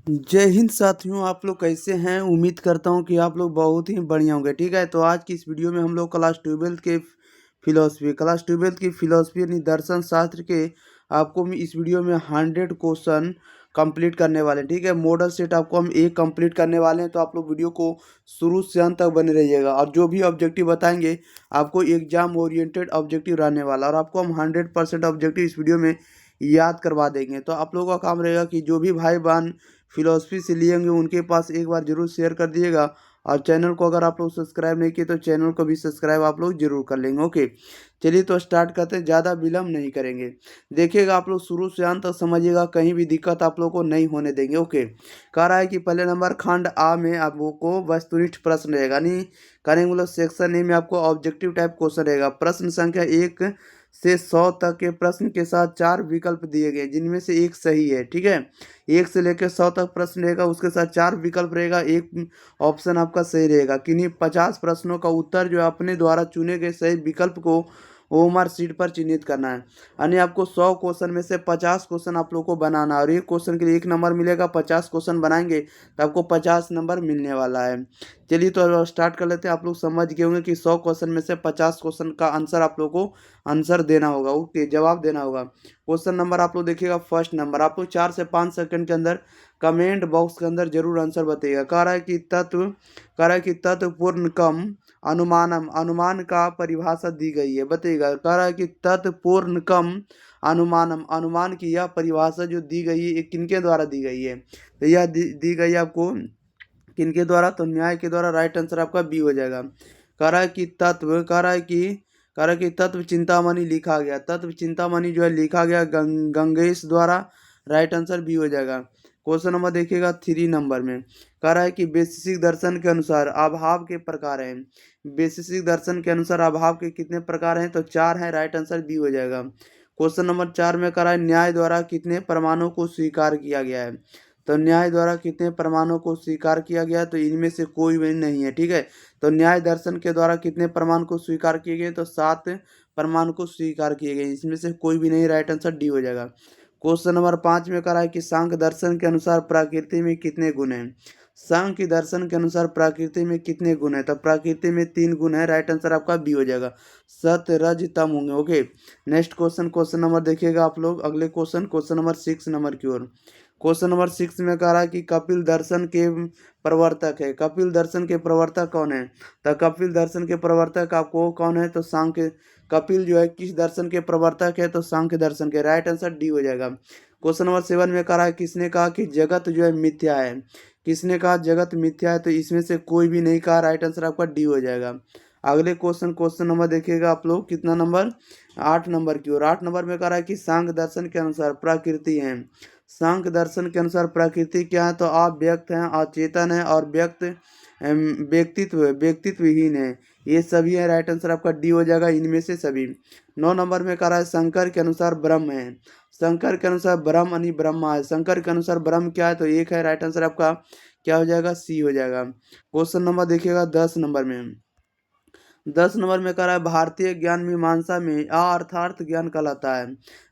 जय हिंद साथियों, आप लोग कैसे हैं। उम्मीद करता हूं कि आप लोग बहुत ही बढ़िया होंगे। ठीक है, तो आज की इस वीडियो में हम लोग क्लास ट्वेल्थ की फिलोसफी यानी दर्शन शास्त्र के आपको हम इस वीडियो में 100 क्वेश्चन कंप्लीट करने वाले हैं। ठीक है, मॉडल सेट आपको हम एक कंप्लीट करने वाले हैं, तो आप लोग वीडियो को शुरू से अंत तक बने रहिएगा। और जो भी ऑब्जेक्टिव बताएंगे आपको एग्जाम ओरिएंटेड ऑब्जेक्टिव रहने वाला, और आपको हम 100% ऑब्जेक्टिव इस वीडियो में याद करवा देंगे। तो आप लोगों का काम रहेगा कि जो भी भाई बहन फिलोसफी से लिए होंगे उनके पास एक बार जरूर शेयर कर दिएगा। और चैनल को अगर आप लोग सब्सक्राइब नहीं किए तो चैनल को भी सब्सक्राइब आप लोग जरूर कर लेंगे। ओके, चलिए तो स्टार्ट करते हैं, ज़्यादा विलम्ब नहीं करेंगे। देखिएगा आप लोग शुरू से अंत तक समझिएगा, कहीं भी दिक्कत आप लोग को नहीं होने देंगे। ओके, कह रहा है कि पहले नंबर खंड आ में आपको वस्तुनिष्ठ प्रश्न रहेगा, नहीं करेंगे मतलब सेक्शन ए में आपको ऑब्जेक्टिव टाइप क्वेश्चन रहेगा। प्रश्न संख्या 1 से 100 तक के प्रश्न के साथ 4 विकल्प दिए गए, जिनमें से एक सही है। ठीक है, 1 से लेकर 100 तक प्रश्न रहेगा, उसके साथ 4 विकल्प रहेगा, एक ऑप्शन आपका सही रहेगा। किन्हीं 50 प्रश्नों का उत्तर जो अपने द्वारा चुने गए सही विकल्प को ओमआर शीट पर चिन्हित करना है। यानी आपको 100 क्वेश्चन में से 50 क्वेश्चन आप लोग को बनाना है, और एक क्वेश्चन के लिए 1 नंबर मिलेगा। 50 क्वेश्चन बनाएंगे तो आपको 50 नंबर मिलने वाला है। चलिए तो स्टार्ट कर लेते हैं। आप लोग समझ गए होंगे कि 100 क्वेश्चन में से 50 क्वेश्चन का आंसर आप लोग को आंसर देना होगा। ओके, जवाब देना होगा। क्वेश्चन नंबर आप लोग देखिएगा, फर्स्ट नंबर आप लोग 4 से 5 सेकंड के अंदर कमेंट बॉक्स के अंदर जरूर आंसर बताइएगा। कह रहा है कि तत्व पूर्ण कम अनुमानम, अनुमान का परिभाषा दी गई है, बताइएगा। कह रहा है कि तत्व पूर्ण कम अनुमानम, अनुमान की यह परिभाषा जो दी गई है ये किनके द्वारा दी गई है। तो यह दी गई है आपको किनके द्वारा, तो न्याय के द्वारा। राइट आंसर आपका बी हो जाएगा। कह रहा है कि तत्व चिंतामणि लिखा गया, तत्व चिंतामणि जो है लिखा गया गंगेश द्वारा। राइट आंसर बी हो जाएगा। क्वेश्चन नंबर देखिएगा 3 नंबर में। कह रहा है कि वैशेषिक दर्शन के अनुसार अभाव के प्रकार हैं। वैशेषिक दर्शन के अनुसार अभाव के कितने प्रकार हैं, तो 4 हैं। राइट आंसर बी हो जाएगा। क्वेश्चन नंबर 4 में कह रहा है न्याय द्वारा कितने प्रमाणों को स्वीकार किया गया है। तो न्याय द्वारा कितने प्रमाणों को स्वीकार किया गया, तो इनमें से कोई भी नहीं है। ठीक है, तो न्याय दर्शन के द्वारा कितने प्रमाण को स्वीकार किए गए, तो 7 प्रमाण को स्वीकार किए गए, इसमें से कोई भी नहीं। राइट आंसर डी हो जाएगा। क्वेश्चन नंबर 5 में कह रहा है कि सांख्य दर्शन के अनुसार प्रकृति में कितने गुण हैं। सांख्य दर्शन के अनुसार प्रकृति में कितने गुण है, तो प्रकृति में 3 गुण है। राइट आंसर आपका बी हो जाएगा, सत्य रज तम होंगे। ओके, नेक्स्ट क्वेश्चन नंबर देखिएगा आप लोग। अगले क्वेश्चन नंबर 6 नंबर की ओर। क्वेश्चन नंबर 6 में कह रहा है कि कपिल दर्शन के प्रवर्तक है। कपिल दर्शन के प्रवर्तक कौन है, तो कपिल दर्शन के प्रवर्तक आपको कौन है, तो सांख्य। कपिल जो है किस दर्शन के प्रवर्तक है, तो सांख्य दर्शन के। राइट आंसर डी हो जाएगा। क्वेश्चन नंबर 7 में कह रहा है किसने कहा कि जगत जो है मिथ्या है। किसने कहा जगत मिथ्या है, तो इसमें से कोई भी नहीं कहा। राइट आंसर आपका डी हो जाएगा। अगले क्वेश्चन नंबर देखिएगा आप लोग, कितना नंबर, 8 नंबर की ओर। 8 नंबर में कह रहा है कि सांख्य दर्शन के अनुसार प्रकृति है। सांख्य दर्शन के अनुसार प्रकृति क्या है, तो अव्यक्त है, अचेतन है, और व्यक्तित्वहीन है। ये सभी है। राइट आंसर आपका डी हो जाएगा, इनमें से सभी। 9 नंबर में कह रहा है शंकर के अनुसार ब्रह्म है। शंकर के अनुसार ब्रह्म यानी ब्रह्मा है। शंकर के अनुसार ब्रह्म क्या है, तो एक है। राइट आंसर आपका क्या हो जाएगा, सी हो जाएगा। क्वेश्चन नंबर देखिएगा 10 नंबर में। 10 नंबर में कह रहा है भारतीय ज्ञान मीमांसा में अर्थार्थ ज्ञान कहलाता है।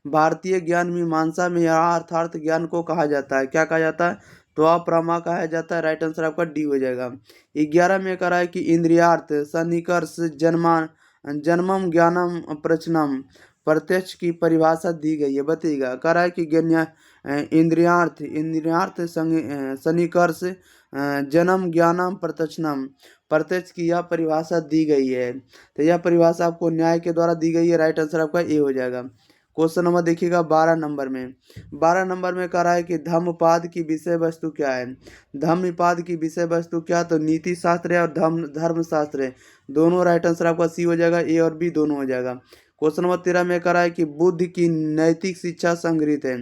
भारतीय ज्ञान मीमांसा में अर्थार्थ ज्ञान को कहा जाता है, क्या कहा जाता है, तो अप्रमा कहा जाता है। राइट आंसर आपका डी हो जाएगा। 11 में कह रहा है कि इंद्रियार्थ सन्निकर्ष जन्मम ज्ञानम प्रचनम प्रत्यक्ष की परिभाषा दी गई है, बताइएगा। कह रहा है कि इंद्रियार्थ इंद्रियार्थ सन्निकर्ष जन्म ज्ञानम प्रत्यक्षनम प्रत्यक्ष की यह परिभाषा दी गई है, तो यह परिभाषा आपको न्याय के द्वारा दी गई है। राइट आंसर आपका ए हो जाएगा। क्वेश्चन नंबर देखिएगा 12 नंबर में। 12 नंबर में कह रहा है कि धम्मपाद की विषय वस्तु क्या है। धम्मपाद की विषय वस्तु क्या, तो नीति शास्त्र है और धर्म शास्त्र है, दोनों। राइट आंसर आपका सी हो जाएगा, ए और बी दोनों हो जाएगा। क्वेश्चन नंबर 13 में कह रहा है कि बुद्ध की नैतिक शिक्षा संग्रहित है।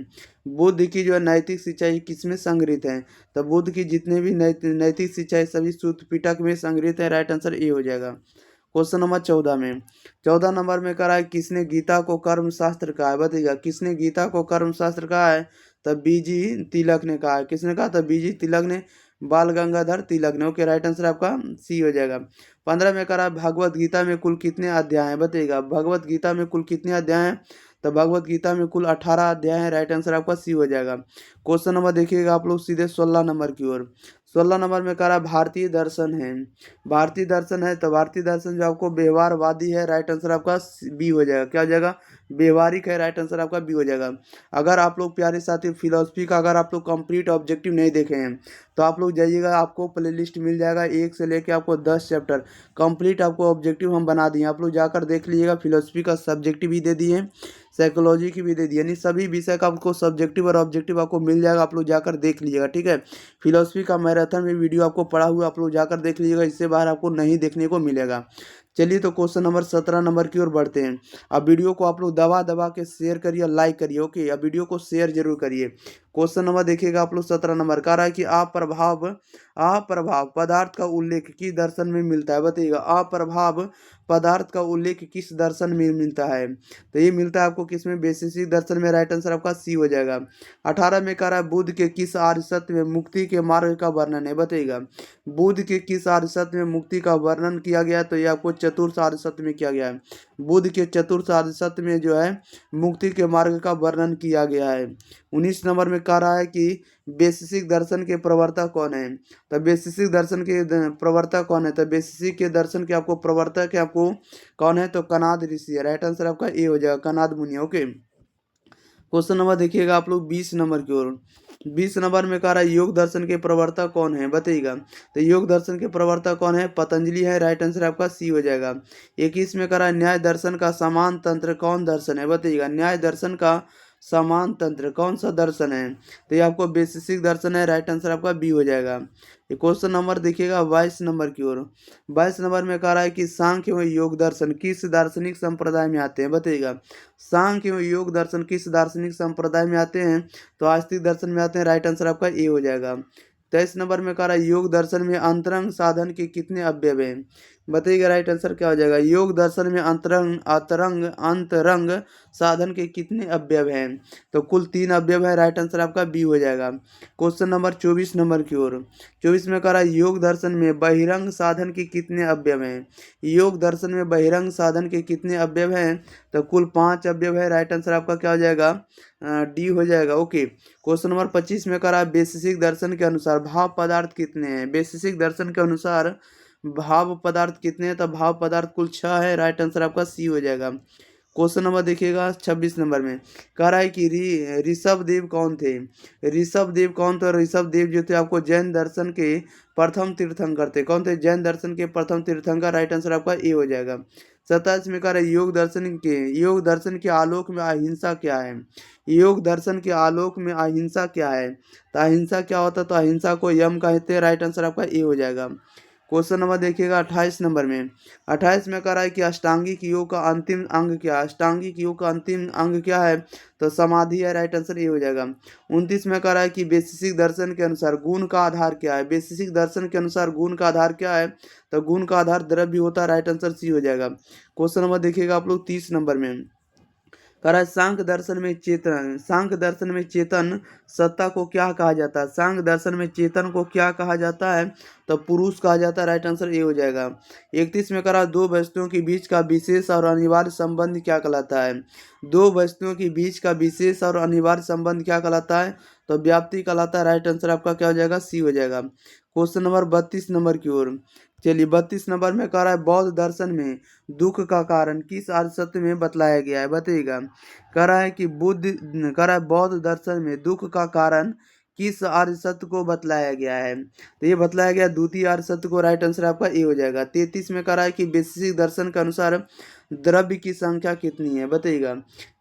बुद्ध की जो है नैतिक शिक्षा ये किसमें संग्रहित है, तो बुद्ध की जितने भी नैतिक शिक्षा है सभी सूत्र पिटक में संग्रहित है। राइट आंसर ए हो जाएगा। क्वेश्चन नंबर 14 में। 14 नंबर में कह रहा है किसने गीता को कर्म शास्त्र कहा है, बताइएगा। किसने गीता को कर्म शास्त्र कहा है, तो बीजी तिलक ने कहा है। किसने कहा, तो बीजी तिलक ने, बाल गंगाधर तिलक ने। ओके, राइट आंसर आपका सी हो जाएगा। 15 में कह रहा है भगवत गीता में कुल कितने अध्याय हैं, बताइएगा। भगवत गीता में कुल कितने अध्याय हैं, तो भगवत गीता में कुल 18 अध्याय हैं, राइट आंसर आपका सी हो जाएगा। क्वेश्चन नंबर देखिएगा आप लोग सीधे 16 नंबर की ओर। 16 नंबर में कह रहा है भारतीय दर्शन है। भारतीय दर्शन है तो भारतीय दर्शन जो आपको व्यवहारवादी है, राइट आंसर आपका बी हो जाएगा। क्या हो जाएगा? व्यवहारिक है, राइट आंसर आपका बी हो जाएगा। अगर आप लोग प्यारे साथी फिलोसफी का अगर आप लोग कंप्लीट ऑब्जेक्टिव नहीं देखे हैं तो आप लोग जाइएगा, आपको प्लेलिस्ट मिल जाएगा 1 से लेके आपको 10 चैप्टर कंप्लीट आपको ऑब्जेक्टिव हम बना दिए, आप लोग जाकर देख लीजिएगा। फिलोसफी का सब्जेक्टिव भी दे दिए, साइकोलॉजी की भी दे दी, यानी सभी विषय का आपको सब्जेक्टिव और ऑब्जेक्टिव आपको मिल जाएगा, आप लोग जाकर देख लीजिएगा। ठीक है, फिलोसफी का मैराथन में वीडियो आपको पड़ा हुआ, आप लोग जाकर देख लीजिएगा, इससे बाहर आपको नहीं देखने को मिलेगा। चलिए तो क्वेश्चन नंबर 17 नंबर की ओर बढ़ते हैं। अब वीडियो को आप लोग दबा दबा के शेयर करिए, लाइक करिए। ओके, अब वीडियो को शेयर जरूर करिए। क्वेश्चन नंबर देखिएगा आप लोग 17 नंबर कह रहा है कि अप्रभाव अप्रभाव पदार्थ का उल्लेख किस दर्शन में मिलता है? बताइएगा, अप्रभाव पदार्थ का उल्लेख किस दर्शन में मिलता है? तो ये मिलता है आपको किस में? वैशेषिक दर्शन में, राइट आंसर आपका सी हो जाएगा। 18 में कह रहा है बुद्ध के किस आर्य सत्य में मुक्ति के मार्ग का वर्णन है? बताइएगा, बुद्ध के किस आर्य सत्य में मुक्ति का वर्णन किया गया है? तो ये आपको चतुर्थ आर्य सत्य में किया गया है। बुद्ध के चतुर्थ आर्य सत्य में जो है मुक्ति के मार्ग का वर्णन किया गया है। 19 नंबर में कह रहा है कि वैशेषिक दर्शन के प्रवर्तक कौन है? तो वैशेषिक दर्शन के प्रवर्तक कौन है? तो वैशेषिक के दर्शन के आपको प्रवर्तक है आपको कौन है? तो कनाद ऋषि है, राइट आंसर आपका ए हो जाएगा, कनाद मुनि। ओके, क्वेश्चन नंबर देखिएगा आप लोग 20 नंबर की ओर। 20 नंबर में कह रहा है योग दर्शन के प्रवर्तक कौन है? बताइएगा, तो योग दर्शन के प्रवर्तक कौन है? पतंजलि है, राइट आंसर आपका सी हो जाएगा। 21 में कह रहा है न्याय दर्शन का समान तंत्र कौन दर्शन है? बताइएगा, न्याय दर्शन का समान तंत्र कौन सा दर्शन है? तो ये आपको वैशेषिक दर्शन है, राइट आंसर आपका बी हो जाएगा। ये क्वेश्चन नंबर देखिएगा 22 नंबर की ओर। 22 नंबर में कह रहा है कि सांख्य एवं योग दर्शन किस दार्शनिक संप्रदाय में आते हैं? बताइएगा, सांख्य एवं योग दर्शन किस दार्शनिक संप्रदाय में आते हैं? तो आस्तिक दर्शन में आते हैं, राइट आंसर आपका ए हो जाएगा। 23 नंबर में कह रहा है योग दर्शन में अंतरंग साधन के कितने अवयव हैं? बताइएगा, राइट आंसर क्या हो जाएगा? योग दर्शन में अंतरंग अंतरंग अंतरंग साधन के कितने अवयव हैं? तो कुल 3 अवयव है, राइट आंसर आपका बी हो जाएगा। क्वेश्चन नंबर 24 नंबर की ओर। 24 में कह रहा है योग दर्शन में बहिरंग साधन के कितने अवयव हैं? योग दर्शन में बहिरंग साधन के कितने अवयव हैं? तो कुल 5 अवयव है, राइट आंसर आपका क्या हो जाएगा? डी हो जाएगा। ओके, क्वेश्चन नंबर 25 में कह रहा है वैशेषिक दर्शन के अनुसार भाव पदार्थ कितने हैं? वैशेषिक दर्शन के अनुसार भाव पदार्थ कितने हैं? तो भाव पदार्थ कुल 6 है, राइट आंसर आपका सी हो जाएगा। क्वेश्चन नंबर देखिएगा 26 नंबर में कह रहा है कि ऋषभ देव कौन थे? ऋषभ देव कौन थे? ऋषभ देव जो थे आपको जैन दर्शन के प्रथम तीर्थंकर थे। कौन थे? जैन दर्शन के प्रथम तीर्थंकर, राइट आंसर आपका ए हो जाएगा। 27 में कह रहा है योग दर्शन के आलोक में अहिंसा क्या है? योग दर्शन के आलोक में अहिंसा क्या है? तो अहिंसा क्या होता है? तो अहिंसा को यम कहते हैं, राइट आंसर आपका ए हो जाएगा। क्वेश्चन नंबर देखिएगा 28 नंबर में। 28 में कह रहा है कि अष्टांगिक योग का अंतिम अंग क्या है? अष्टांगिक योग का अंतिम अंग क्या है? तो समाधि है, राइट आंसर ए हो जाएगा। 29 में कह रहा है कि वैशेषिक दर्शन के अनुसार गुण का आधार क्या है? वैशेषिक दर्शन के अनुसार गुण का आधार क्या है? तो गुण का आधार द्रव्य होता है, राइट आंसर सी हो जाएगा। क्वेश्चन नंबर देखिएगा आप लोग 30 नंबर में कह रहा है सांख्य दर्शन में चेतन सत्ता को क्या कहा जाता है? सांख्य दर्शन में चेतन को क्या कहा जाता है? तो पुरुष कहा जाता है, राइट आंसर ए हो जाएगा। 31 में कह रहा है दो वस्तुओं के बीच का विशेष और अनिवार्य संबंध क्या कहलाता है? दो वस्तुओं के बीच का विशेष और अनिवार्य संबंध क्या कहलाता है? तो व्याप्ति कहलाता है, राइट आंसर आपका क्या हो जाएगा? सी हो जाएगा। क्वेश्चन नंबर 32 नंबर की ओर। चलिए 32 नंबर में कह रहा है बौद्ध दर्शन में दुख का कारण किस आर्य सत्य में बतलाया गया है? बताइएगा, कह रहा है कि कह रहा है बौद्ध दर्शन में दुख का कारण किस आर्य सत्य को बतलाया गया है? तो ये बतलाया गया द्वितीय आर्य सत्य को, राइट आंसर आपका ए हो जाएगा। 33 में कह रहा है कि वैशेषिक दर्शन के अनुसार द्रव्य की संख्या कितनी है? बताइएगा,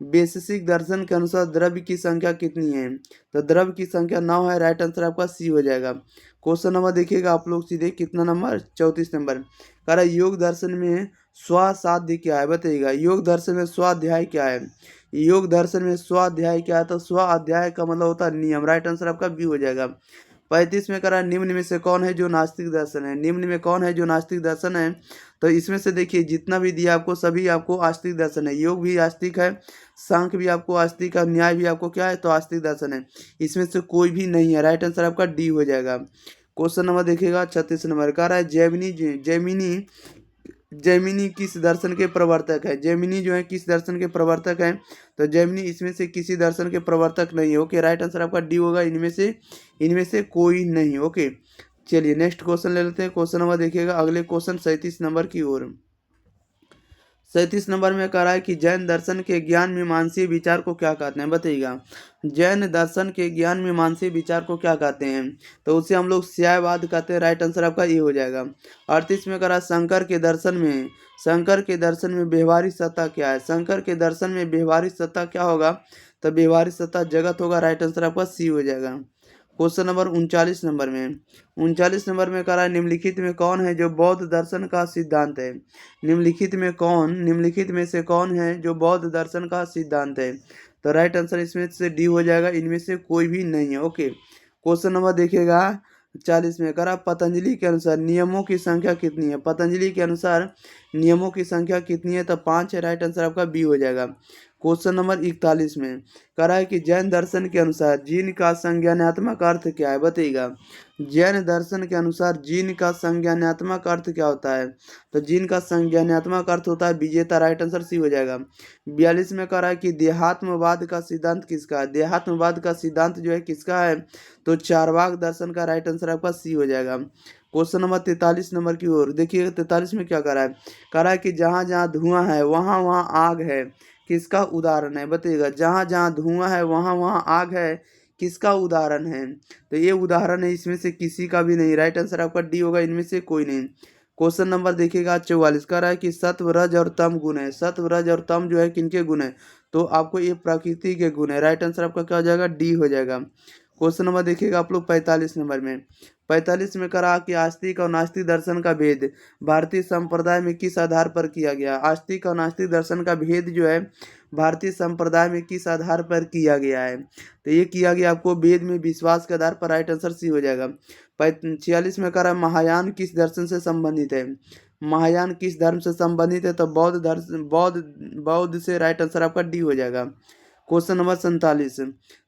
वैशेषिक दर्शन के अनुसार द्रव्य की संख्या कितनी है? तो द्रव्य की संख्या 9 है, राइट आंसर आपका सी हो जाएगा। क्वेश्चन नंबर देखिएगा आप लोग सीधे कितना नंबर? 34 नंबर। कह रहा है योग दर्शन में स्वासाध्य क्या है? बताइएगा, योग दर्शन में स्वाध्याय क्या है? योग दर्शन में स्वाध्याय क्या है? तो स्वाध्याय का मतलब होता है नियम, राइट आंसर आपका बी हो जाएगा। 35 में कह रहा है निम्न में से कौन है जो नास्तिक दर्शन है? निम्न में कौन है जो नास्तिक दर्शन है? तो इसमें से देखिए जितना भी दिया आपको सभी आपको आस्तिक दर्शन है। योग भी आस्तिक है, सांख्य भी आपको आस्तिक है, न्याय भी आपको क्या है? तो आस्तिक दर्शन है। इसमें से कोई भी नहीं है, राइट आंसर आपका डी हो जाएगा। क्वेश्चन नंबर देखिएगा 36 नंबर कह रहा है जैमिनी जैमिनी किस दर्शन के प्रवर्तक है? जैमिनी जो है किस दर्शन के प्रवर्तक हैं? तो जैमिनी इसमें से किसी दर्शन के प्रवर्तक नहीं है। ओके, राइट आंसर आपका डी होगा, इनमें से कोई नहीं। ओके, चलिए नेक्स्ट क्वेश्चन ले लेते हैं। क्वेश्चन नंबर देखिएगा, अगले क्वेश्चन 37 नंबर की ओर। 37 नंबर में कह रहा है कि जैन दर्शन के ज्ञान मीमांसी विचार को क्या कहते हैं? बताइएगा, जैन दर्शन के ज्ञान मीमांसी विचार को क्या कहते हैं? तो उसे हम लोग न्यायवाद कहते हैं। राइट आंसर आपका ये हो जाएगा। 38 में कह रहा है शंकर के दर्शन में व्यवहारिक सत्ता क्या है? शंकर के दर्शन में व्यवहारिक सत्ता क्या होगा? तो व्यवहारिक सत्ता जगत होगा। राइट आंसर आपका सी हो जाएगा। क्वेश्चन नंबर 39 नंबर में कह रहा है निम्नलिखित में कौन है जो बौद्ध दर्शन का सिद्धांत है? निम्नलिखित में से कौन है जो बौद्ध दर्शन का सिद्धांत है? तो राइट आंसर इसमें से डी हो जाएगा, इनमें से कोई भी नहीं है। ओके, क्वेश्चन नंबर देखिएगा 40 में कह रहा पतंजलि के अनुसार नियमों की संख्या कितनी है? पतंजलि के अनुसार नियमों की संख्या कितनी है? तो 5 है। राइट आंसर आपका बी हो जाएगा। क्वेश्चन नंबर 41 में कह रहा है कि जैन दर्शन के अनुसार जीन का संज्ञानात्मक अर्थ क्या है? बताइएगा, जैन दर्शन के अनुसार जीन का संज्ञानात्मक अर्थ क्या होता है? तो जीन का संज्ञानात्मक अर्थ होता है विजेता। राइट आंसर सी हो जाएगा। 42 में कह रहा है कि देहात्मवाद का सिद्धांत किसका है? देहात्मवाद का सिद्धांत जो है किसका है? तो चारवाक दर्शन का। राइट आंसर आपका सी हो जाएगा। क्वेश्चन नंबर 43 नंबर की ओर देखिए, 43 में क्या कह रहा है? कह रहा है कि जहाँ जहाँ धुआं है वहाँ वहाँ आग है, किसका उदाहरण है? बताइएगा, जहाँ जहाँ धुआं है वहाँ वहाँ आग है, किसका उदाहरण है? तो ये उदाहरण है, इसमें से किसी का भी नहीं। राइट आंसर आपका डी होगा, इनमें से कोई नहीं। क्वेश्चन नंबर देखिएगा 44 कह रहा है कि सत्व रज और तम गुण है। सत्व रज और तम जो है किनके गुण है? तो आपको ये प्रकृति के गुण है। राइट आंसर आपका क्या हो जाएगा? डी हो जाएगा। क्वेश्चन नंबर देखिएगा आप लोग 45 नंबर में। 45 में करा कि आस्तिक और नास्तिक दर्शन का भेद भारतीय संप्रदाय में किस आधार पर किया गया? आस्तिक और नास्तिक दर्शन का भेद जो है भारतीय संप्रदाय में किस आधार पर किया गया है? तो ये किया गया आपको वेद में विश्वास के आधार पर। राइट आंसर सी हो जाएगा। 46 में करा महायान किस दर्शन से संबंधित है? महायान किस धर्म से संबंधित है? तो बौद्ध दर्शन, बौद्ध से। राइट आंसर आपका डी हो जाएगा। क्वेश्चन नंबर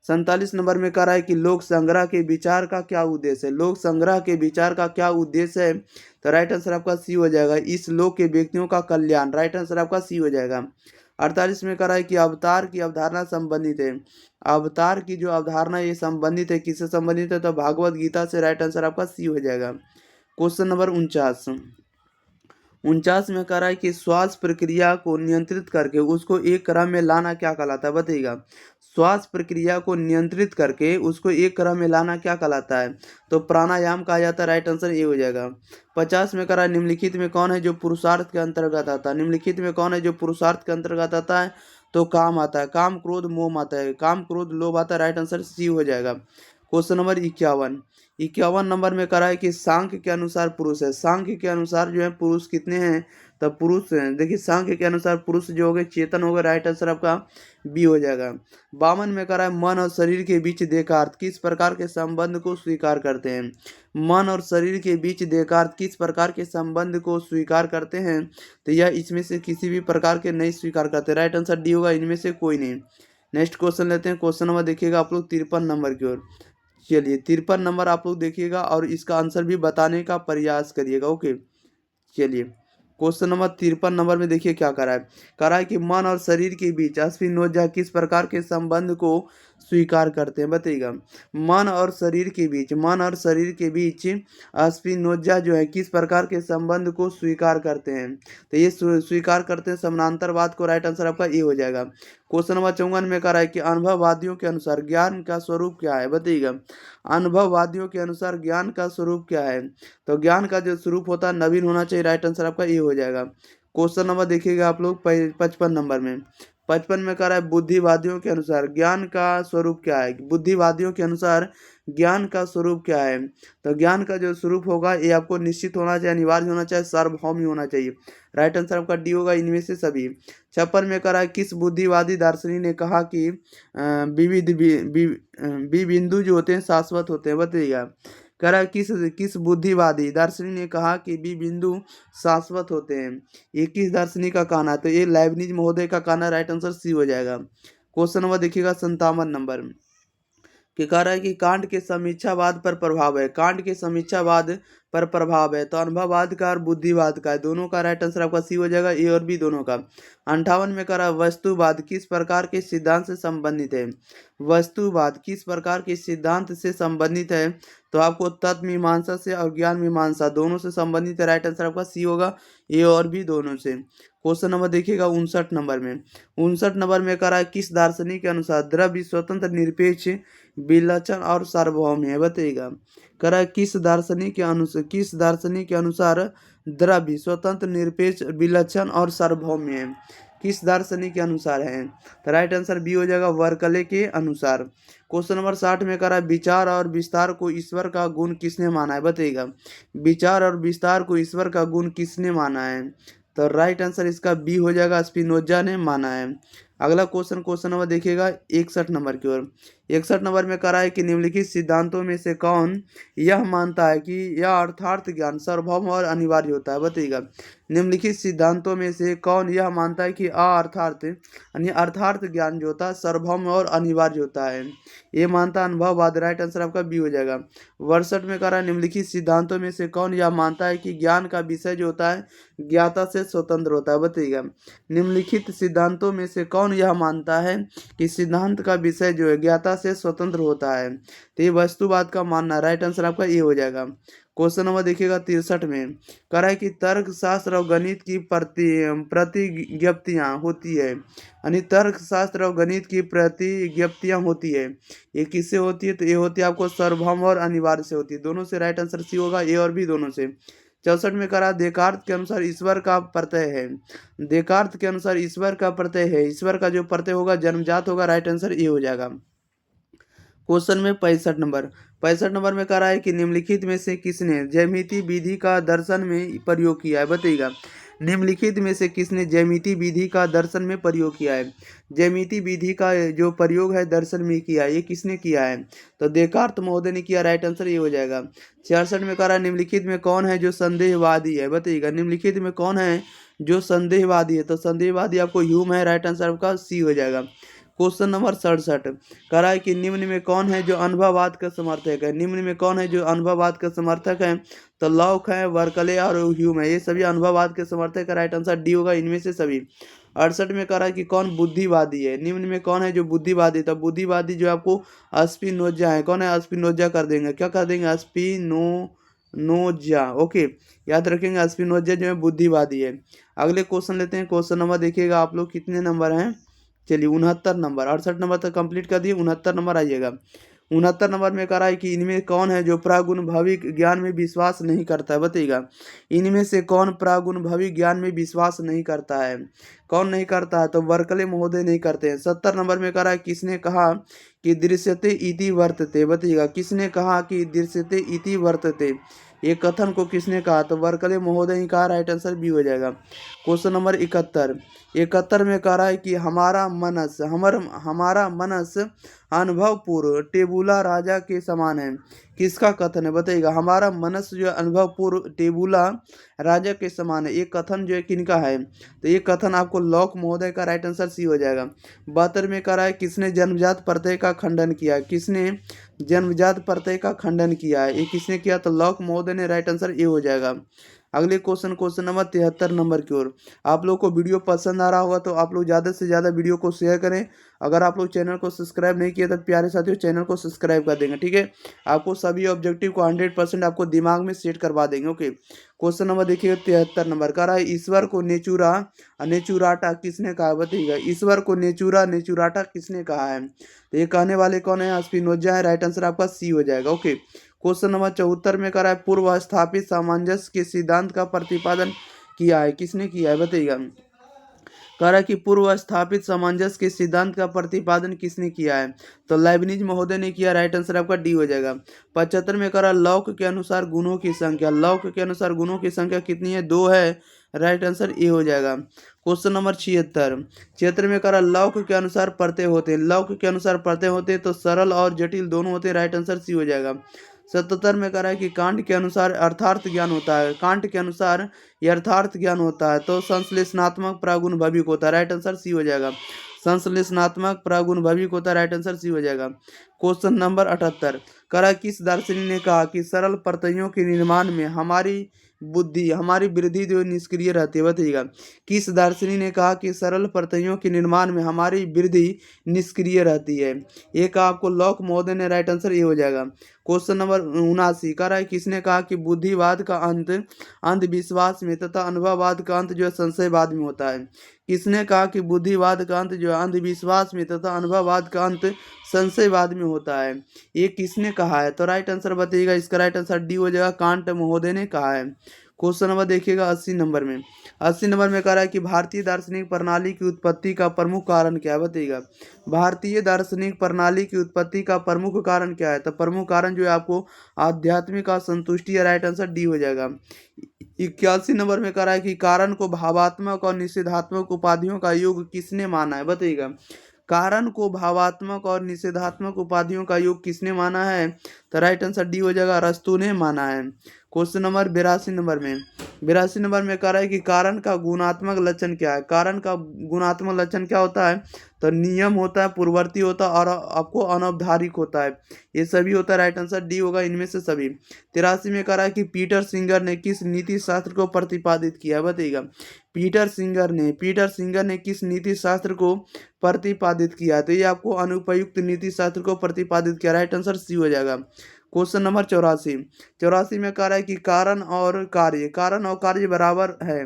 47 नंबर में कह रहा है कि लोक संग्रह के विचार का क्या उद्देश्य है? लोक संग्रह के विचार का क्या उद्देश्य है? तो राइट आंसर आपका सी हो जाएगा, इस लोक के व्यक्तियों का कल्याण। राइट आंसर आपका सी हो जाएगा। 48 में कह रहा है कि अवतार की अवधारणा संबंधित है। अवतार की जो अवधारणा ये संबंधित है, किससे संबंधित है? तो भागवत गीता से। राइट आंसर आपका सी हो जाएगा। क्वेश्चन नंबर 49 में कह रहा है कि श्वास प्रक्रिया को नियंत्रित करके उसको एक क्रम में लाना क्या कहलाता है? बताइएगा, श्वास प्रक्रिया को नियंत्रित करके उसको एक क्रम में लाना क्या कहलाता है? तो प्राणायाम कहा जाता है। राइट आंसर ये हो जाएगा। 50 में कह रहा है निम्नलिखित में कौन है जो पुरुषार्थ के अंतर्गत आता है? निम्नलिखित में कौन है जो पुरुषार्थ के अंतर्गत आता है? तो काम आता है, काम क्रोध मोह आता है, काम क्रोध लोभ आता है। राइट आंसर सी हो जाएगा। क्वेश्चन नंबर 51 नंबर में करा है कि सांख्य के अनुसार पुरुष है। सांख्य के अनुसार जो है पुरुष कितने हैं? तब पुरुष हैं, देखिए सांख्य के अनुसार पुरुष जो हो गए चेतन हो गए। राइट आंसर आपका बी हो जाएगा। 52 में करा है मन और शरीर के बीच देकार्त किस प्रकार के संबंध को स्वीकार करते हैं? मन और शरीर के बीच देकार्त किस प्रकार के संबंध को स्वीकार करते हैं? तो यह इसमें से किसी भी प्रकार के नहीं स्वीकार करते। राइट आंसर डी होगा, इनमें से कोई नहीं। नेक्स्ट क्वेश्चन लेते हैं। क्वेश्चन नंबर देखिएगा आप लोग 53 नंबर की ओर। चलिए 53 नंबर आप लोग देखिएगा और इसका आंसर भी बताने का प्रयास करिएगा। ओके, चलिए क्वेश्चन नंबर 53 नंबर में देखिए क्या करा है। करा है कि मन और शरीर के बीच अश्विनोजा किस प्रकार के संबंध को स्वीकार करते हैं? बताइएगा, मन और शरीर के बीच अश्विनोजा जो है किस प्रकार के संबंध को स्वीकार करते हैं? तो ये स्वीकार करते हैं समानांतरवाद को। राइट आंसर आपका ये हो जाएगा। क्वेश्चन नंबर 54 में कह रहा है कि अनुभववादियों के अनुसार ज्ञान का स्वरूप क्या है? बताइएगा, अनुभववादियों के अनुसार ज्ञान का स्वरूप क्या है? तो ज्ञान का जो स्वरूप होता है नवीन होना चाहिए। राइट आंसर आपका ये हो जाएगा। क्वेश्चन नंबर देखिएगा आप लोग 55 नंबर में। 55 में कह रहा है बुद्धिवादियों के अनुसार ज्ञान का स्वरूप क्या है? बुद्धिवादियों के अनुसार ज्ञान का स्वरूप क्या है? तो ज्ञान का जो स्वरूप होगा ये आपको निश्चित होना चाहिए, अनिवार्य होना चाहिए, सार्वभौम होना चाहिए। राइट आंसर आपका डी होगा, इनमें से सभी। 56 में कह रहा है किस बुद्धिवादी दार्शनिक ने कहा कि विविध बिंदु जो होते हैं शाश्वत होते हैं? बताइएगा, कह रहा है किस बुद्धिवादी दार्शनिक ने कहा कि बी बिंदु शाश्वत होते हैं? ये किस दार्शनिक का कहना है? तो ये लाइबनिज महोदय का कहना। राइट आंसर सी हो जाएगा। क्वेश्चन नंबर देखिएगा 57 नंबर कि कह रहा है कि कांट के समीक्षावाद पर प्रभाव है। कांट के समीक्षावाद पर प्रभाव है। तो अनुभववाद का और बुद्धिवाद का है, दोनों का राइट आंसर आपका सी हो जाएगा, ए और बी दोनों का। 58 में करा वस्तुवाद किस प्रकार के सिद्धांत से संबंधित है। वस्तुवाद किस प्रकार के सिद्धांत से संबंधित है, तो आपको तत्व मीमांसा से और ज्ञान मीमांसा दोनों से संबंधित है, राइट आंसर आपका सी होगा, ए और बी दोनों से। क्वेश्चन नंबर देखिएगा 59 नंबर में। 59 नंबर में करा किस दार्शनिक के अनुसार द्रव्य स्वतंत्र निरपेक्ष विलक्षण और सार्वभौम है, बताइएगा। करा किस दार्शनिक के अनुसार द्रव्य स्वतंत्र निरपेक्ष विलक्षण और सार्वभौम है, किस दार्शनिक के अनुसार है, तो राइट आंसर बी हो जाएगा, वर्कले के अनुसार। क्वेश्चन नंबर 60 में करा विचार और विस्तार को ईश्वर का गुण किसने माना है, बताइएगा। विचार और विस्तार को ईश्वर का गुण किसने माना है, तो राइट आंसर इसका बी हो जाएगा, स्पिनोजा ने माना है। अगला क्वेश्चन नंबर देखिएगा 61 नंबर की ओर। 61 नंबर में करा है कि निम्नलिखित सिद्धांतों में से कौन यह मानता है कि यह अर्थार्थ ज्ञान सार्वभौम और अनिवार्य होता है, बताइएगा। निम्नलिखित सिद्धांतों में से कौन यह मानता है कि अर्थार्थ ज्ञान जो होता है सार्वभौम और अनिवार्य होता है, ये मानता अनुभववाद, राइट आंसर आपका बी हो जाएगा। 62 में करा निम्नलिखित सिद्धांतों में से कौन यह मानता है कि ज्ञान का विषय जो होता है ज्ञाता से स्वतंत्र होता है, बताइएगा। निम्नलिखित सिद्धांतों में से कौन यह मानता है कि सिद्धांत का विषय जो है ज्ञाता से स्वतंत्र होता है, तो ये वस्तुवाद का मानना, राइट आंसर आपका ये हो जाएगा। क्वेश्चन नंबर देखिएगा 63 में करा है कि तर्क शास्त्र और गणित की प्रतिज्ञप्तियाँ होती है, यानी तर्क शास्त्र और गणित की प्रतिज्ञप्तियाँ होती है, ये किससे होती है, तो ये होती है आपको सार्वभौम और अनिवार्य से होती है, दोनों से राइट आंसर सी होगा, ए और बी दोनों से। 64 में करा देकार्त के अनुसार ईश्वर का प्रत्यय है, देकार्त के अनुसार ईश्वर का प्रत्यय है, ईश्वर का जो प्रत्यय होगा जन्मजात होगा, राइट आंसर ए हो जाएगा। क्वेश्चन में 65 नंबर में करा है कि निम्नलिखित में से किसने ज्यामिति विधि का दर्शन में प्रयोग किया है, बताइएगा। निम्नलिखित में से किसने ज्यामिति विधि का दर्शन में प्रयोग किया है, ज्यामिति विधि का जो प्रयोग है दर्शन में किया है, ये किसने किया है, तो देकार्त महोदय ने किया, राइट आंसर ये हो जाएगा। 66 में करा निम्नलिखित में कौन है जो संदेहवादी है, बताइएगा। निम्नलिखित में कौन है जो संदेहवादी है, तो संदेहवादी आपको ह्यूम है, राइट आंसर आपका सी हो जाएगा। क्वेश्चन नंबर 67 करा है कि निम्न में कौन है जो अनुभववाद का समर्थक है, निम्न में कौन है जो अनुभववाद का समर्थक है, तो लॉक है, वर्कले और ह्यूम है, ये सभी अनुभववाद के समर्थक है, राइट आंसर डी होगा, इनमें से सभी। 68 में करा है कि कौन बुद्धिवादी है, निम्न में कौन है जो बुद्धिवादी, तो बुद्धिवादी जो आपको स्पिनोजा है, कौन है, स्पिनोजा कर देंगे, क्या कर देंगे, स्पिनोजा, ओके, याद रखेंगे स्पिनोजा जो है बुद्धिवादी है। अगले क्वेश्चन लेते हैं, क्वेश्चन नंबर देखिएगा आप लोग कितने नंबर हैं, चलिए 69 नंबर, 68 नंबर तक कंप्लीट कर दिए, 69 नंबर आइएगा। 69 नंबर में करा है कि इनमें कौन है जो प्रागुण भविक ज्ञान में विश्वास नहीं करता है, बताइएगा। इनमें से कौन प्रागुण भविक ज्ञान में विश्वास नहीं करता है, कौन नहीं करता है, तो वर्कले महोदय नहीं करते हैं। 70 नंबर में करा है किसने कहा कि दृश्यते इति वर्तते, बताइएगा। किसने कहा कि दृश्यते इति वर्तते, ये कथन को किसने कहा, तो वर्कले महोदय ही कहा, राइट आंसर बी हो जाएगा। क्वेश्चन नंबर 71 में कह रहा है कि हमारा मनस अनुभवपूर्व टेबुला राजा के समान है, किसका कथन है, बताइएगा। हमारा मनस जो अनुभवपूर्व टेबुला राजा के समान है, ये कथन जो है किनका है, तो ये कथन आपको लॉक महोदय का, राइट आंसर सी हो जाएगा। 72 में कह रहा है किसने जन्मजात प्रत्यय का खंडन किया, किसने जन्मजात प्रत्यय का खंडन किया है, ये किसने किया, तो लॉक महोदय ने, राइट आंसर ए हो जाएगा। अगले क्वेश्चन नंबर 73 नंबर की ओर। आप लोग को वीडियो पसंद आ रहा होगा तो आप लोग ज़्यादा से ज़्यादा वीडियो को शेयर करें। अगर आप लोग चैनल को सब्सक्राइब नहीं किए तो प्यारे साथियों चैनल को सब्सक्राइब कर देंगे, ठीक है। आपको सभी ऑब्जेक्टिव को 100% आपको दिमाग में सेट करवा देंगे, ओके। क्वेश्चन नंबर देखिएगा 73 नंबर का रहा है ईश्वर को नेचुरा नेचुराटा किसने कहा, बताइएगा। ईश्वर को नेचुरा नेचुराटा किसने कहा है, तो ये कहने वाले कौन है, स्पिनोजा है, राइट आंसर आपका सी हो जाएगा, ओके। क्वेश्चन नंबर 74 में करा है पूर्व स्थापित सामंजस्य के सिद्धांत का प्रतिपादन किया है, किसने किया है, बताइएगा। कह रहा है कि पूर्व स्थापित सामंजस्य के सिद्धांत का प्रतिपादन किसने किया है, तो लाइबनिज महोदय ने किया, राइट आंसर आपका डी हो जाएगा। 75 में कह रहा लॉक के अनुसार गुणों की संख्या, लॉक के अनुसार गुणों की संख्या कितनी है, 2 है, राइट आंसर ए हो जाएगा। क्वेश्चन नंबर 76 में कह रहा लॉक के अनुसार प्रत्यय होते हैं, लॉक के अनुसार प्रत्यय होते हैं तो सरल और जटिल दोनों होते हैं, राइट आंसर सी हो जाएगा। 77 में कह रहा है कि कांट के अनुसार अर्थार्थ ज्ञान होता है, कांट के अनुसार ये अर्थार्थ ज्ञान होता है तो संश्लेषणात्मक प्रागुण भविक होता है, राइट आंसर सी हो जाएगा। संश्लेषणात्मक प्रागुण भविक होता है, राइट आंसर सी हो जाएगा। क्वेश्चन नंबर 78 करा किस दार्शनिक ने कहा कि सरल प्रत्ययों के निर्माण में हमारी बुद्धि हमारी वृद्धि जो निष्क्रिय रहती है, बताइएगा। किस दार्शनिक ने कहा कि सरल प्रत्ययों के निर्माण में हमारी वृद्धि निष्क्रिय रहती है? ये कहा आपको लॉक महोदय ने, राइट आंसर ये हो जाएगा। क्वेश्चन नंबर 79 कह रहा है किसने कहा कि बुद्धिवाद का अंत अंधविश्वास में तथा अनुभववाद का अंत जो है संशयवाद में होता है? किसने कहा कि बुद्धिवाद का अंत जो है अंधविश्वास में तथा अनुभववाद का अंत संशयवाद में होता है? ये किसने कहा है? तो राइट आंसर बताइएगा। इसका राइट आंसर डी हो जाएगा, कांट महोदय ने कहा है। क्वेश्चन नंबर देखिएगा 80 नंबर में। 80 नंबर में कह रहा है कि भारतीय दार्शनिक प्रणाली की उत्पत्ति का प्रमुख कारण क्या है? बताइएगा। भारतीय दार्शनिक प्रणाली की उत्पत्ति का प्रमुख कारण क्या है? तो प्रमुख कारण जो है आपको आध्यात्मिक असंतुष्टि है, राइट आंसर डी हो जाएगा। 81 नंबर में कह रहा है कि कारण को भावात्मक और निषेधात्मक उपाधियों का योग किसने माना है? बताइएगा। कारण को भावात्मक और निषेधात्मक उपाधियों का योग किसने माना है? तो राइट आंसर डी हो जाएगा, अरस्तू ने माना है। क्वेश्चन नंबर 82 नंबर में। 82 नंबर में कह रहा है कि कारण का गुणात्मक लक्षण क्या है? कारण का गुणात्मक लक्षण क्या होता है? तो नियम होता है, पूर्ववर्ती होता है और आपको अनौपचारिक होता है। ये सभी होता है, राइट आंसर डी होगा इनमें से सभी। 83 में कह रहा है कि पीटर सिंगर ने किस नीति शास्त्र को प्रतिपादित किया? बताइएगा। पीटर सिंगर ने किस नीति शास्त्र को प्रतिपादित किया? तो ये आपको अनुपयुक्त नीति शास्त्र को प्रतिपादित किया, राइट आंसर सी हो जाएगा। क्वेश्चन नंबर 84 में कह रहा है कि कारण और कार्य बराबर है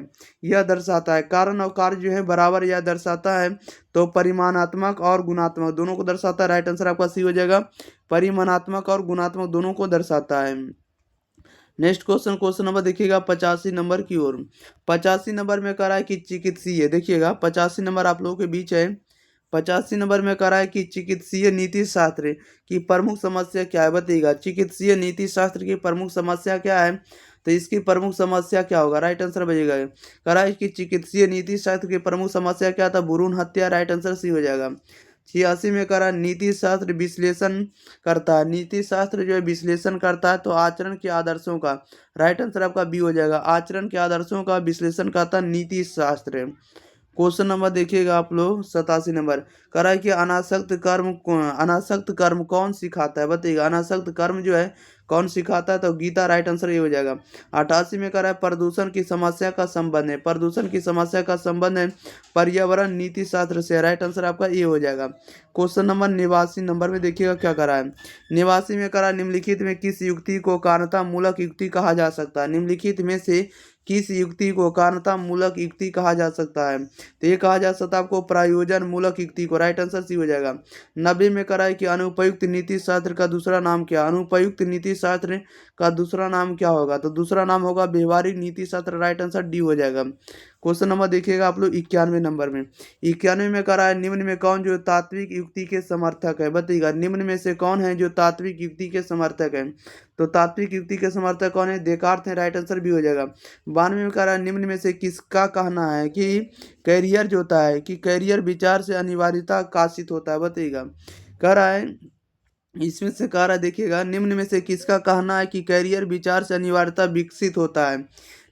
यह दर्शाता है। कारण और कार्य जो है बराबर यह दर्शाता है, तो परिमाणात्मक और गुणात्मक दोनों को दर्शाता है, राइट आंसर आपका सी हो जाएगा। परिमाणात्मक और गुणात्मक दोनों को दर्शाता है। नेक्स्ट क्वेश्चन नंबर देखिएगा 85 नंबर की ओर। 85 नंबर में कह रहा है कि चिकित्सीय, देखिएगा 85 नंबर आप लोगों के बीच है। 85 नंबर में कह रहा है कि चिकित्सीय नीति शास्त्र की प्रमुख समस्या क्या है? बताइएगा। चिकित्सीय नीति शास्त्र की प्रमुख समस्या क्या है? तो इसकी प्रमुख समस्या क्या होगा? राइट आंसर बजेगा। कह रहा है कि चिकित्सीय नीति शास्त्र की प्रमुख समस्या क्या था? भ्रूण हत्या, राइट आंसर सी हो जाएगा। 86 में कह रहा है नीति शास्त्र विश्लेषण करता है। नीति शास्त्र जो है विश्लेषण करता है तो आचरण के आदर्शों का, राइट आंसर आपका बी हो जाएगा। आचरण के आदर्शों का विश्लेषण करता है नीति शास्त्र। क्वेश्चन नंबर देखिएगा आप लोग 87 नंबर। कह रहा है कि अनासक्त कर्म कौन सिखाता है? बताइएगा। अनासक्त कर्म जो है कौन सिखाता है? तो गीता, राइट आंसर ये हो जाएगा। 88 में कह रहा है प्रदूषण की समस्या का संबंध है। प्रदूषण की समस्या का संबंध है पर्यावरण नीति शास्त्र से, राइट आंसर आपका ये हो जाएगा। क्वेश्चन नंबर 89 नंबर में देखिएगा क्या करा है। 89 में करा निम्नलिखित में किस युक्ति को कारणता मूलक युक्ति कहा जा सकता है? निम्नलिखित में से किस युक्ति को कारणता मूलक युक्ति कहा जा सकता है? तो ये कहा जा सकता है आपको प्रयोजन मूलक युक्ति को, राइट आंसर सी हो जाएगा। 90 में करा है कि अनुपयुक्त नीति शास्त्र का दूसरा नाम क्या? अनुपयुक्त नीति शास्त्र का दूसरा नाम क्या होगा? तो दूसरा नाम होगा व्यवहारिक नीति शास्त्र, राइट आंसर डी हो जाएगा। क्वेश्चन नंबर देखिएगा आप लोग 91 नंबर में। 91 में कह रहा है निम्न में कौन जो तात्विक युक्ति के समर्थक है? बताइएगा। निम्न में से कौन है जो तात्विक युक्ति के समर्थक है? तो तात्विक युक्ति के समर्थक कौन है? देकार्त है, राइट आंसर भी हो जाएगा। 92 में कह रहा है निम्न में से किसका कहना है कि कैरियर जो होता है कि कैरियर विचार से अनिवार्यता काशित होता है? बताइएगा। कह रहा है इसमें से कह रहा है, देखिएगा, निम्न में से किसका कहना है कि कैरियर विचार से अनिवार्यता विकसित होता है?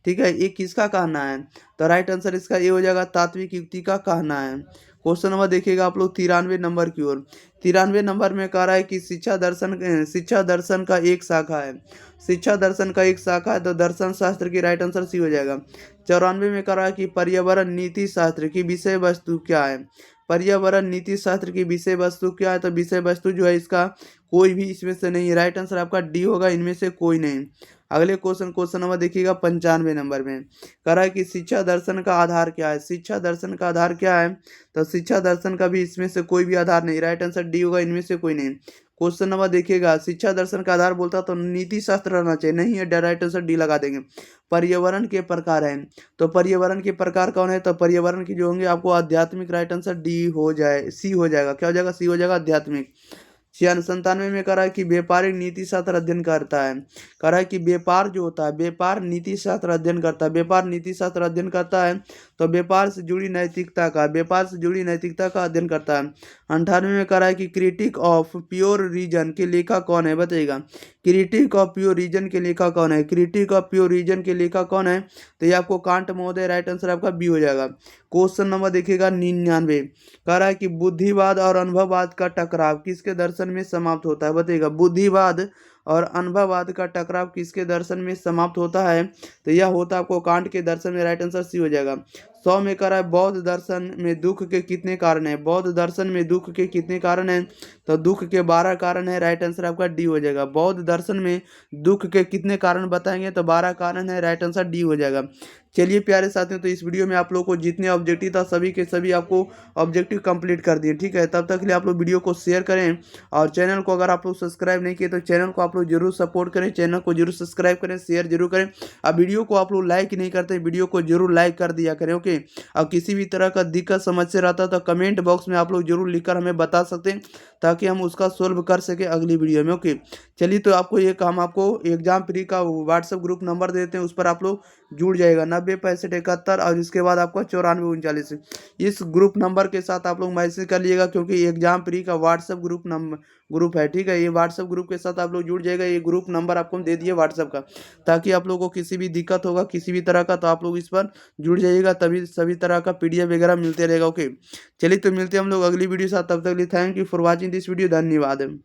ठीक है, ये किसका कहना है? तो राइट आंसर इसका ये हो जाएगा, तात्विक युक्ति का कहना है। क्वेश्चन नंबर देखिएगा आप लोग 93 नंबर की ओर। 93 नंबर में कह रहा है कि शिक्षा दर्शन का एक शाखा है। शिक्षा दर्शन का एक शाखा है तो दर्शन शास्त्र की, राइट आंसर सी हो जाएगा। 94 में कह रहा है कि पर्यावरण नीति शास्त्र की विषय वस्तु क्या है? पर्यावरण नीति शास्त्र की विषय वस्तु क्या है? तो विषय वस्तु जो है इसका कोई भी इसमें से नहीं है, राइट आंसर आपका डी होगा, इनमें से कोई नहीं। अगले क्वेश्चन नंबर देखिएगा 95 नंबर में। कह रहा है कि शिक्षा दर्शन का आधार क्या है? शिक्षा दर्शन का आधार क्या है? तो शिक्षा दर्शन का भी इसमें से कोई भी आधार नहीं, राइट आंसर डी होगा, इनमें से कोई नहीं। क्वेश्चन नंबर देखिएगा, शिक्षा दर्शन का आधार बोलता तो नीति शास्त्र रहना चाहिए, नहीं है, राइट आंसर डी लगा देंगे। पर्यावरण के प्रकार हैं, तो पर्यावरण के प्रकार कौन है? तो पर्यावरण की जो होंगे आपको आध्यात्मिक, राइट आंसर डी हो जाए, सी हो जाएगा। क्या हो जाएगा? सी हो जाएगा, आध्यात्मिक। 97 में कह रहा है कि व्यापारिक नीति शास्त्र अध्ययन करता है। कह रहा है कि व्यापार जो होता है, व्यापार नीति शास्त्र अध्ययन करता है। व्यापार नीति शास्त्र अध्ययन करता है तो व्यापार से जुड़ी नैतिकता का अध्ययन करता है। 98 में कह रहा है कि क्रिटिक ऑफ प्योर रीजन के लेखक कौन है, बताइएगा। क्रिटिक ऑफ प्योर रीजन के लेखक कौन है, क्रिटिक ऑफ प्योर रीजन के लेखक कौन है, तो ये आपको कांट महोदय, राइट आंसर आपका बी हो जाएगा। क्वेश्चन नंबर देखिएगा 99, कह रहा है कि बुद्धिवाद और अनुभववाद का टकराव किसके दर्शन में समाप्त होता है, बताइएगा। बुद्धिवाद और अनुभववाद का टकराव किसके दर्शन में समाप्त होता है, तो यह होता आपको कांट के दर्शन में, राइट आंसर सी हो जाएगा। 100 में कह रहा है बौद्ध दर्शन में दुख के कितने कारण हैं, बौद्ध दर्शन में दुख के कितने कारण हैं, तो दुख के 12 कारण है, राइट आंसर आपका डी हो जाएगा। बौद्ध दर्शन में दुख के कितने कारण बताएंगे, तो 12 कारण है, राइट आंसर डी हो जाएगा। चलिए प्यारे साथियों, तो इस वीडियो में आप लोगों को जितने ऑब्जेक्टिव था सभी के सभी आपको ऑब्जेक्टिव कंप्लीट कर दिए, ठीक है। तब तक के लिए आप लोग वीडियो को शेयर करें और चैनल को अगर आप लोग सब्सक्राइब नहीं किए तो चैनल को आप लोग जरूर सपोर्ट करें, चैनल को जरूर सब्सक्राइब करें, शेयर जरूर करें। अब वीडियो को आप लोग लाइक नहीं करते, वीडियो को जरूर लाइक कर दिया करें, ओके। अब किसी भी तरह का दिक्कत समस्या रहता तो कमेंट बॉक्स में आप लोग जरूर लिखकर हमें बता सकते हैं ताकि हम उसका सोल्व कर सके अगली वीडियो में, ओके। चलिए, तो आपको ये काम, आपको एग्जाम फ्री का व्हाट्सएप ग्रुप नंबर देते हैं, उस पर आप लोग जुड़ जाएगा 90 65 71 और इसके बाद आपका 94 39। इस ग्रुप नंबर के साथ आप लोग मैसेज कर लीजिएगा क्योंकि एग्जाम फ्री का व्हाट्सएप ग्रुप है, ठीक है। ये व्हाट्सएप ग्रुप के साथ आप लोग जुड़ जाएगा, ये ग्रुप नंबर आपको हम दे दिए व्हाट्सएप का, ताकि आप लोगों को किसी भी दिक्कत होगा किसी भी तरह का तो आप लोग इस पर जुड़ जाइएगा, तभी सभी तरह का पीडीएफ वगैरह मिलते रहेगा, ओके। चलिए, तो मिलते हैं हम लोग अगली वीडियो के साथ, तब तक के लिए thank you for watching this video, धन्यवाद।